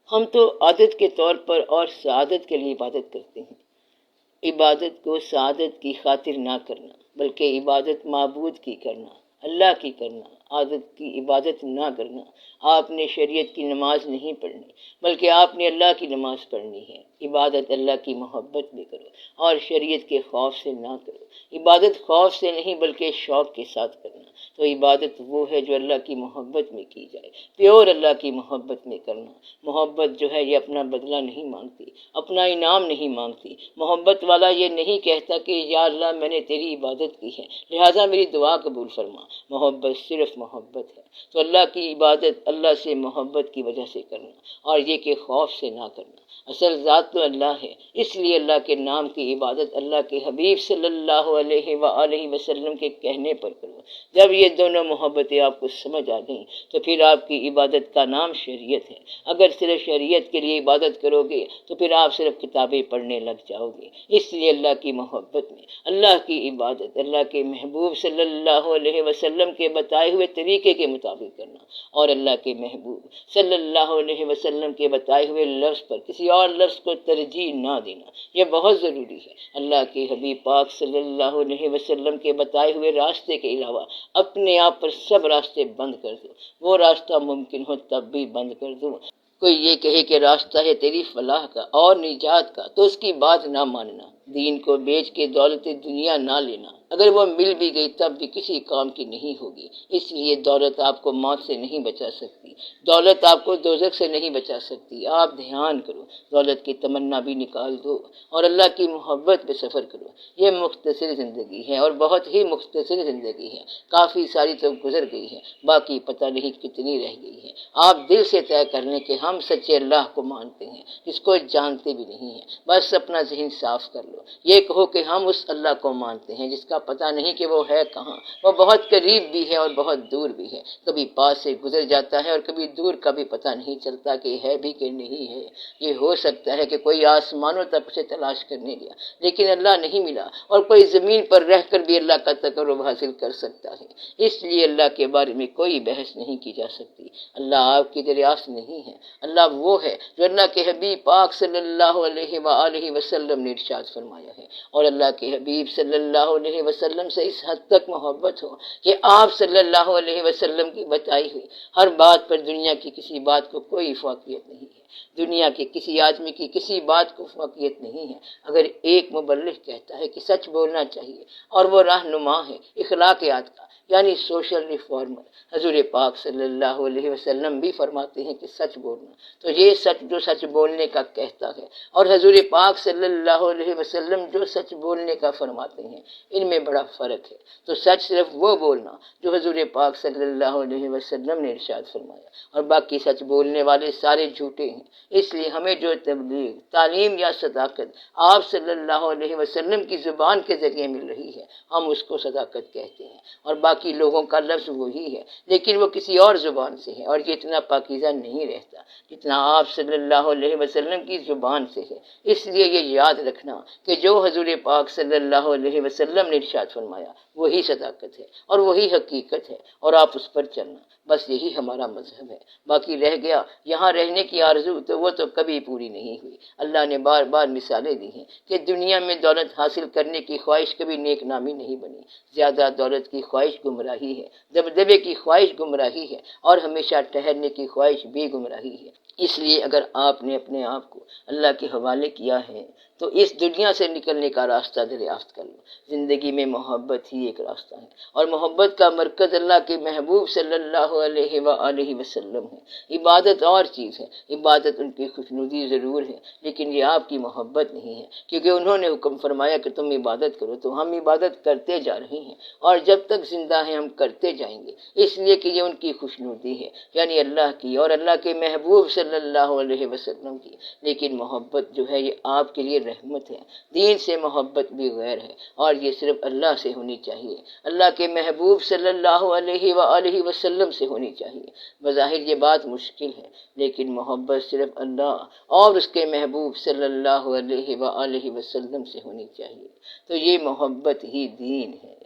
ہم تو عادت کے طور پر اور سعادت کے لیے عبادت کرتے ہیں۔ عبادت کو سعادت کی خاطر نہ کرنا، بلکہ عبادت معبود کی کرنا، اللہ کی کرنا، عادت کی عبادت نہ کرنا۔ آپ نے شریعت کی نماز نہیں پڑھنی، بلکہ آپ نے اللہ کی نماز پڑھنی ہے۔ عبادت اللہ کی محبت میں کرو اور شریعت کے خوف سے نہ کرو۔ عبادت خوف سے نہیں بلکہ شوق کے ساتھ کرنا۔ تو عبادت وہ ہے جو اللہ کی محبت میں کی جائے، پیور اللہ کی محبت میں کرنا۔ محبت جو ہے یہ اپنا بدلہ نہیں مانگتی، اپنا انعام نہیں مانگتی۔ محبت والا یہ نہیں کہتا کہ یا اللہ میں نے تیری عبادت کی ہے لہٰذا میری دعا قبول فرما۔ محبت صرف محبت ہے، تو اللہ کی عبادت اللہ سے محبت کی وجہ سے کرنا، اور یہ کہ خوف سے نہ کرنا۔ اصل ذات تو اللہ ہے، اس لیے اللہ کے نام کی عبادت اللہ کے حبیب صلی اللہ علیہ وآلہ وسلم کے کہنے پر کرو۔ جب یہ دونوں محبتیں آپ کو سمجھ آ گئیں تو پھر آپ کی عبادت کا نام شریعت ہے۔ اگر صرف شریعت کے لیے عبادت کرو گے تو پھر آپ صرف کتابیں پڑھنے لگ جاؤ گے۔ اس لیے اللہ کی محبت میں اللہ کی عبادت اللہ کے محبوب صلی اللہ علیہ وسلم کے بتائے ہوئے طریقے کے مطابق کرنا، اور اللہ کے محبوب صلی اللہ علیہ وسلم کے بتائے ہوئے لفظ پر کسی اور لفظ کو ترجیح نہ دینا، یہ بہت ضروری ہے۔ اللہ کے حبیب پاک صلی اللہ علیہ وسلم کے بتائے ہوئے راستے کے علاوہ اپنے آپ پر سب راستے بند کر دو۔ وہ راستہ ممکن ہو تب بھی بند کر دو۔ کوئی یہ کہے کہ راستہ ہے تیری فلاح کا اور نجات کا تو اس کی بات نہ ماننا۔ دین کو بیچ کے دولت دنیا نہ لینا، اگر وہ مل بھی گئی تب بھی کسی کام کی نہیں ہوگی۔ اس لیے دولت آپ کو موت سے نہیں بچا سکتی، دولت آپ کو دوزخ سے نہیں بچا سکتی۔ آپ دھیان کرو، دولت کی تمنا بھی نکال دو اور اللہ کی محبت پہ سفر کرو۔ یہ مختصر زندگی ہے اور بہت ہی مختصر زندگی ہے، کافی ساری تو گزر گئی ہے، باقی پتہ نہیں کتنی رہ گئی ہے۔ آپ دل سے طے کر لیں کہ ہم سچے اللہ کو مانتے ہیں، جس کو جانتے بھی نہیں ہیں۔ بس اپنا ذہن صاف کر لو، یہ کہو کہ ہم اس اللہ کو مانتے ہیں جس کا پتہ نہیں کہ وہ ہے کہاں، وہ بہت قریب بھی ہے اور بہت دور بھی ہے، کبھی پاس سے گزر جاتا ہے اور کبھی دور کا بھی پتہ نہیں چلتا کہ ہے بھی کہ نہیں ہے۔ یہ ہو سکتا ہے کہ کوئی آسمانوں تک اسے تلاش کرنے گیا لیکن اللہ نہیں ملا، اور کوئی زمین پر رہ کر بھی اللہ کا تقرب حاصل کر سکتا ہے۔ اس لیے اللہ کے بارے میں کوئی بحث نہیں کی جا سکتی۔ اللہ آپ کی دریافت نہیں ہے، اللہ وہ ہے جو اللہ کے حبیب پاک صلی اللہ علیہ وآلہ وسلم نے ارشاد فرمایا ہے، اور اللہ کے حبیب صلی اللہ علیہ وسلم سے اس حد تک محبت ہو کہ آپ صلی اللہ علیہ وسلم کی بتائی ہوئی ہر بات پر دنیا کی کسی بات کو کوئی فوقیت نہیں ہے، دنیا کے کسی آدمی کی کسی بات کو فوقیت نہیں ہے۔ اگر ایک مبلغ کہتا ہے کہ سچ بولنا چاہیے اور وہ رہنما ہے اخلاقیات کا یعنی سوشل ریفارمر، حضور پاک صلی اللہ علیہ وسلم بھی فرماتے ہیں کہ سچ بولنا، تو یہ سچ جو سچ بولنے کا کہتا ہے اور حضور پاک صلی اللہ علیہ وسلم جو سچ بولنے کا فرماتے ہیں، ان میں بڑا فرق ہے۔ تو سچ صرف وہ بولنا جو حضور پاک صلی اللہ علیہ وسلم نے ارشاد فرمایا، اور باقی سچ بولنے والے سارے جھوٹے ہیں۔ اس لیے ہمیں جو تبلیغ، تعلیم یا صداقت آپ صلی اللہ علیہ وسلم کی زبان کے ذریعے مل رہی ہے، ہم اس کو صداقت کہتے ہیں، اور باقی لوگوں کا لفظ وہی ہے لیکن وہ کسی اور زبان سے ہے، اور یہ اتنا پاکیزہ نہیں رہتا جتنا آپ صلی اللہ علیہ وسلم کی زبان سے ہے۔ اس لیے یہ یاد رکھنا کہ جو حضور پاک صلی اللہ علیہ وسلم نے ارشاد فرمایا وہی صداقت ہے اور وہی حقیقت ہے، اور آپ اس پر چلنا، بس یہی ہمارا مذہب ہے۔ باقی رہ گیا یہاں رہنے کی آرزو، تو وہ تو کبھی پوری نہیں ہوئی۔ اللہ نے بار بار مثالیں دی ہیں کہ دنیا میں دولت حاصل کرنے کی خواہش کبھی نیک نامی نہیں بنی۔ زیادہ دولت کی خواہش گمراہی ہے، دبدبے کی خواہش گمراہی ہے، اور ہمیشہ ٹھہرنے کی خواہش بھی گمراہی ہے۔ اس لیے اگر آپ نے اپنے آپ کو اللہ کے حوالے کیا ہے تو اس دنیا سے نکلنے کا راستہ دریافت کر لو۔ زندگی میں محبت ہی ایک راستہ ہے، اور محبت کا مرکز اللہ کے محبوب صلی اللہ علیہ وآلہ وسلم ہے۔ عبادت اور چیز ہے، عبادت ان کی خوشنودی ضرور ہے لیکن یہ آپ کی محبت نہیں ہے، کیونکہ انہوں نے حکم فرمایا کہ تم عبادت کرو، تو ہم عبادت کرتے جا رہے ہیں اور جب تک زندہ ہیں ہم کرتے جائیں گے، اس لیے کہ یہ ان کی خوشنودی ہے، یعنی اللہ کی اور اللہ کے محبوب صلی اللہ علیہ وسلم کی۔ لیکن محبت جو ہے یہ آپ کے لیے رحمت ہے، دین سے محبت بھی غیر ہے، اور یہ صرف اللہ سے ہونی چاہیے، اللہ کے محبوب صلی اللہ علیہ وآلہ وسلم سے ہونی چاہیے۔ بظاہر یہ بات مشکل ہے لیکن محبت صرف اللہ اور اس کے محبوب صلی اللہ علیہ وآلہ وسلم سے ہونی چاہیے، تو یہ محبت ہی دین ہے۔